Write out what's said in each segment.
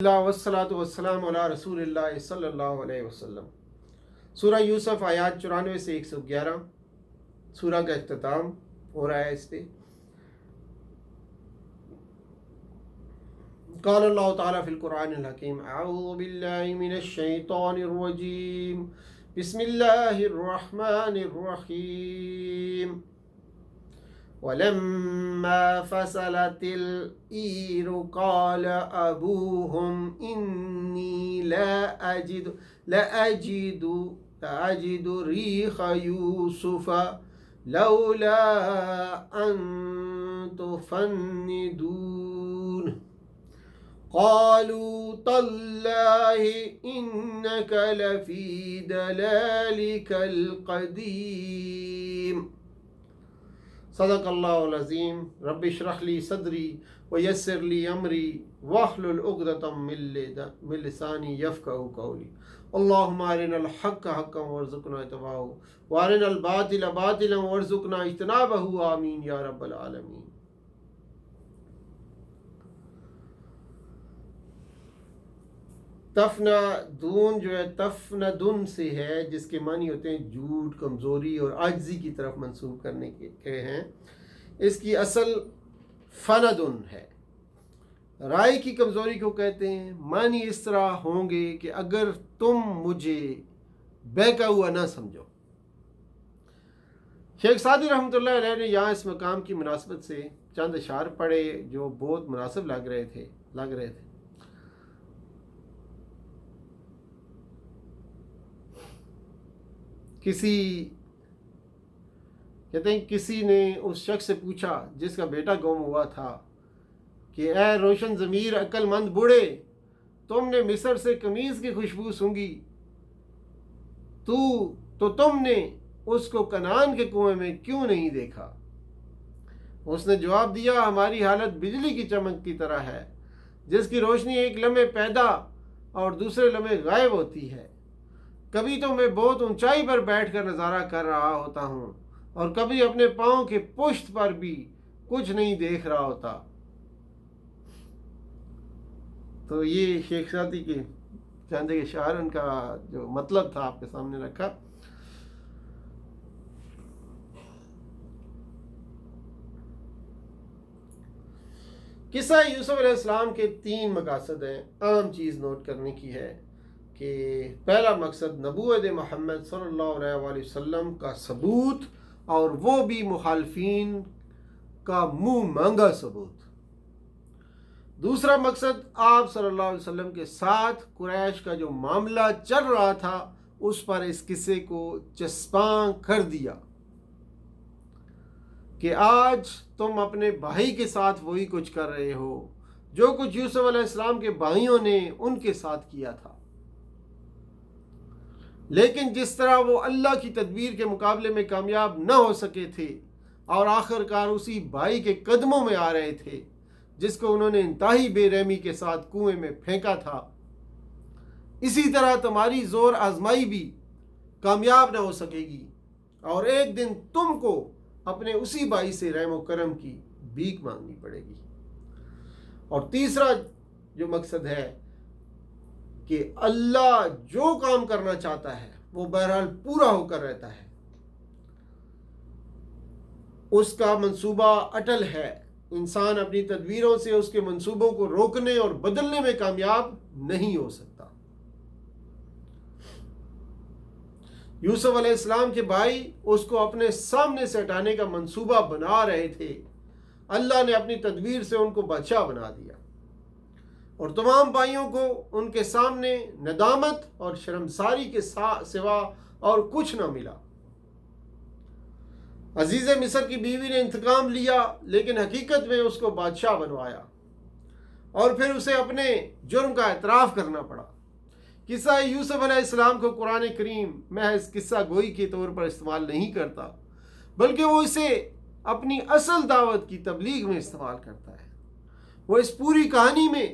اللہ والصلاۃ والسلام علی رسول اللہ صلی اللہ علیہ وسلم۔ سورہ یوسف آیات 94 سے 111 سورہ کا اختتام ہو رہا ہے اس پہ۔ قال اللہ تعالیٰ فی القرآن الحکیم اعوذ باللہ من الشیطان الرجیم بسم اللہ الرحمن الرحیم ولما فصلت العير قال أبوهم إني لا أجد ريح يوسف لولا أن تفندون قالوا تالله إنك لفي ضلالك القديم صدق اللہ العظیم۔ رب اشرح لی صدری ویسر لی امری واحلل عقدۃ من لسانی یفقہوا قولی۔ اللہم ارنا الحق حقا وارزقنا اتباعہ وارنا الباطل باطلا وارزقنا اجتنابہ آمین یا رب العالمین۔ تفندون جو ہے تفندن سے ہے، جس کے معنی ہوتے ہیں جھوٹ، کمزوری اور عاجزی کی طرف منسوب کرنے کے ہیں۔ اس کی اصل فندن ہے۔ رائے کی کمزوری کو کہتے ہیں۔ معنی اس طرح ہوں گے کہ اگر تم مجھے بہکا ہوا نہ سمجھو۔ شیخ سعدی رحمۃ اللہ علیہ نے یہاں اس مقام کی مناسبت سے چند اشعار پڑھے جو بہت مناسب لگ رہے تھے۔ کسی نے اس شخص سے پوچھا جس کا بیٹا گم ہوا تھا کہ اے روشن ضمیر عقل مند بوڑھے، تم نے مصر سے قمیض کی خوشبو سونگھی تو تم نے اس کو کنعان کے کنویں میں کیوں نہیں دیکھا؟ اس نے جواب دیا، ہماری حالت بجلی کی چمک کی طرح ہے جس کی روشنی ایک لمحے پیدا اور دوسرے لمحے غائب ہوتی ہے۔ کبھی تو میں بہت اونچائی پر بیٹھ کر نظارہ کر رہا ہوتا ہوں اور کبھی اپنے پاؤں کے پشت پر بھی کچھ نہیں دیکھ رہا ہوتا۔ تو یہ شیخ سعدی کے چند اشعار ان کا جو مطلب تھا آپ کے سامنے رکھا۔ قصہ یوسف علیہ السلام کے 3 مقاصد ہیں۔ عام چیز نوٹ کرنے کی ہے کہ پہلا مقصد نبوت محمد صلی اللہ علیہ وآلہ وسلم کا ثبوت، اور وہ بھی مخالفین کا منہ مانگا ثبوت۔ دوسرا مقصد آپ صلی اللہ علیہ وسلم کے ساتھ قریش کا جو معاملہ چل رہا تھا اس پر اس قصے کو چسپاں کر دیا کہ آج تم اپنے بھائی کے ساتھ وہی کچھ کر رہے ہو جو کچھ یوسف علیہ السلام کے بھائیوں نے ان کے ساتھ کیا تھا، لیکن جس طرح وہ اللہ کی تدبیر کے مقابلے میں کامیاب نہ ہو سکے تھے اور آخر کار اسی بھائی کے قدموں میں آ رہے تھے جس کو انہوں نے انتہائی بے رحمی کے ساتھ کنویں میں پھینکا تھا، اسی طرح تمہاری زور آزمائی بھی کامیاب نہ ہو سکے گی اور ایک دن تم کو اپنے اسی بھائی سے رحم و کرم کی بھیک مانگنی پڑے گی۔ اور تیسرا جو مقصد ہے کہ اللہ جو کام کرنا چاہتا ہے وہ بہرحال پورا ہو کر رہتا ہے، اس کا منصوبہ اٹل ہے۔ انسان اپنی تدبیروں سے اس کے منصوبوں کو روکنے اور بدلنے میں کامیاب نہیں ہو سکتا۔ یوسف علیہ السلام کے بھائی اس کو اپنے سامنے سے ہٹانے کا منصوبہ بنا رہے تھے، اللہ نے اپنی تدبیر سے ان کو بادشاہ بنا دیا اور تمام بھائیوں کو ان کے سامنے ندامت اور شرمساری کے سوا اور کچھ نہ ملا۔ عزیز مصر کی بیوی نے انتقام لیا، لیکن حقیقت میں اس کو بادشاہ بنوایا اور پھر اسے اپنے جرم کا اعتراف کرنا پڑا۔ قصہ یوسف علیہ السلام کو قرآن کریم محض قصہ گوئی کے طور پر استعمال نہیں کرتا، بلکہ وہ اسے اپنی اصل دعوت کی تبلیغ میں استعمال کرتا ہے۔ وہ اس پوری کہانی میں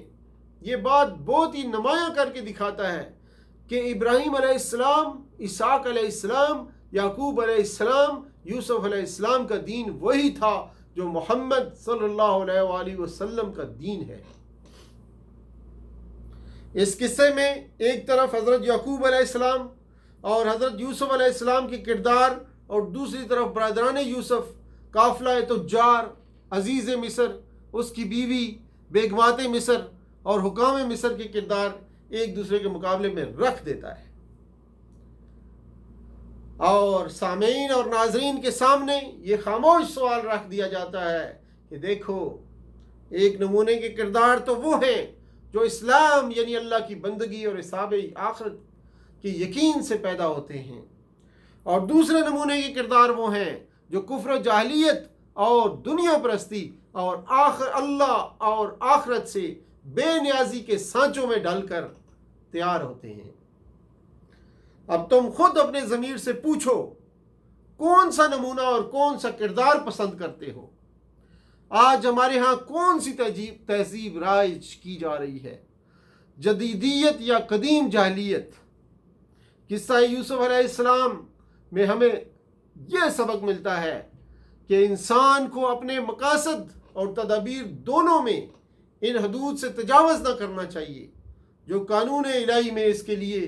یہ بات بہت ہی نمایاں کر کے دکھاتا ہے کہ ابراہیم علیہ السلام، اسحاق علیہ السلام، یعقوب علیہ السلام، یوسف علیہ السلام کا دین وہی تھا جو محمد صلی اللہ علیہ وآلہ وسلم کا دین ہے۔ اس قصے میں ایک طرف حضرت یعقوب علیہ السلام اور حضرت یوسف علیہ السلام کی کردار، اور دوسری طرف برادران یوسف، قافلہ تجار، عزیز مصر، اس کی بیوی، بیگمات مصر اور حکام مصر کے کردار ایک دوسرے کے مقابلے میں رکھ دیتا ہے، اور سامعین اور ناظرین کے سامنے یہ خاموش سوال رکھ دیا جاتا ہے کہ دیکھو، ایک نمونے کے کردار تو وہ ہیں جو اسلام یعنی اللہ کی بندگی اور حساب آخرت کے یقین سے پیدا ہوتے ہیں، اور دوسرے نمونے کے کردار وہ ہیں جو کفر و جاہلیت اور دنیا پرستی اور اللہ اور آخرت سے بے نیازی کے سانچوں میں ڈال کر تیار ہوتے ہیں۔ اب تم خود اپنے ضمیر سے پوچھو، کون سا نمونہ اور کون سا کردار پسند کرتے ہو؟ آج ہمارے ہاں کون سی تہذیب رائج کی جا رہی ہے، جدیدیت یا قدیم جاہلیت؟ قصہ یوسف علیہ السلام میں ہمیں یہ سبق ملتا ہے کہ انسان کو اپنے مقاصد اور تدابیر دونوں میں ان حدود سے تجاوز نہ کرنا چاہیے جو قانون الہی میں اس کے لیے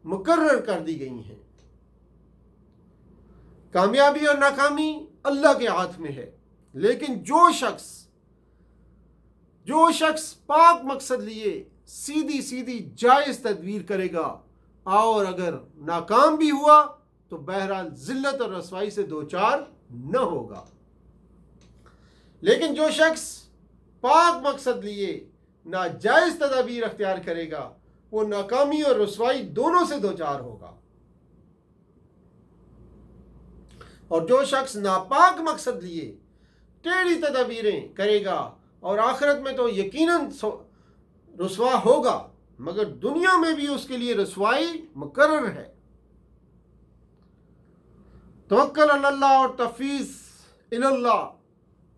مقرر کر دی گئی ہیں۔ کامیابی اور ناکامی اللہ کے ہاتھ میں ہے، لیکن جو شخص پاک مقصد لیے سیدھی جائز تدبیر کرے گا اور اگر ناکام بھی ہوا تو بہرحال ذلت اور رسوائی سے دوچار نہ ہوگا، لیکن جو شخص پاک مقصد لیے ناجائز تدابیر اختیار کرے گا وہ ناکامی اور رسوائی دونوں سے دوچار ہوگا، اور جو شخص ناپاک مقصد لیے ٹیڑھی تدابیریں کرے گا اور آخرت میں تو یقیناً رسوا ہوگا، مگر دنیا میں بھی اس کے لیے رسوائی مقرر ہے۔ توکل علی اللہ اور تفویض الی اللہ،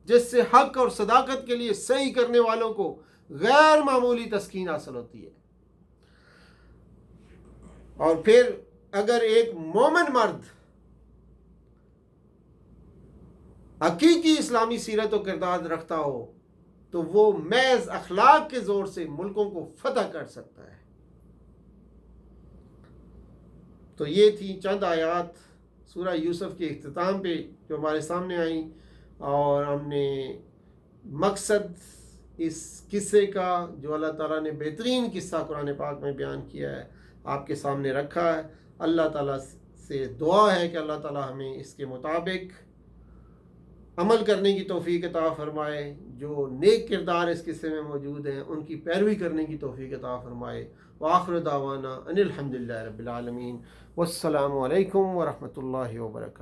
جس سے حق اور صداقت کے لیے صحیح کرنے والوں کو غیر معمولی تسکین حاصل ہوتی ہے۔ اور پھر اگر ایک مومن مرد حقیقی اسلامی سیرت و کردار رکھتا ہو تو وہ محض اخلاق کے زور سے ملکوں کو فتح کر سکتا ہے۔ تو یہ تھی چند آیات سورہ یوسف کے اختتام پہ جو ہمارے سامنے آئیں، اور ہم نے مقصد اس قصے کا جو اللہ تعالیٰ نے بہترین قصہ قرآن پاک میں بیان کیا ہے آپ کے سامنے رکھا ہے۔ اللہ تعالیٰ سے دعا ہے کہ اللہ تعالیٰ ہمیں اس کے مطابق عمل کرنے کی توفیق عطا فرمائے، جو نیک کردار اس قصے میں موجود ہیں ان کی پیروی کرنے کی توفیق عطا فرمائے۔ وآخر دعوانا ان الحمدللہ رب العالمین، والسلام علیکم ورحمۃ اللہ وبرکاتہ۔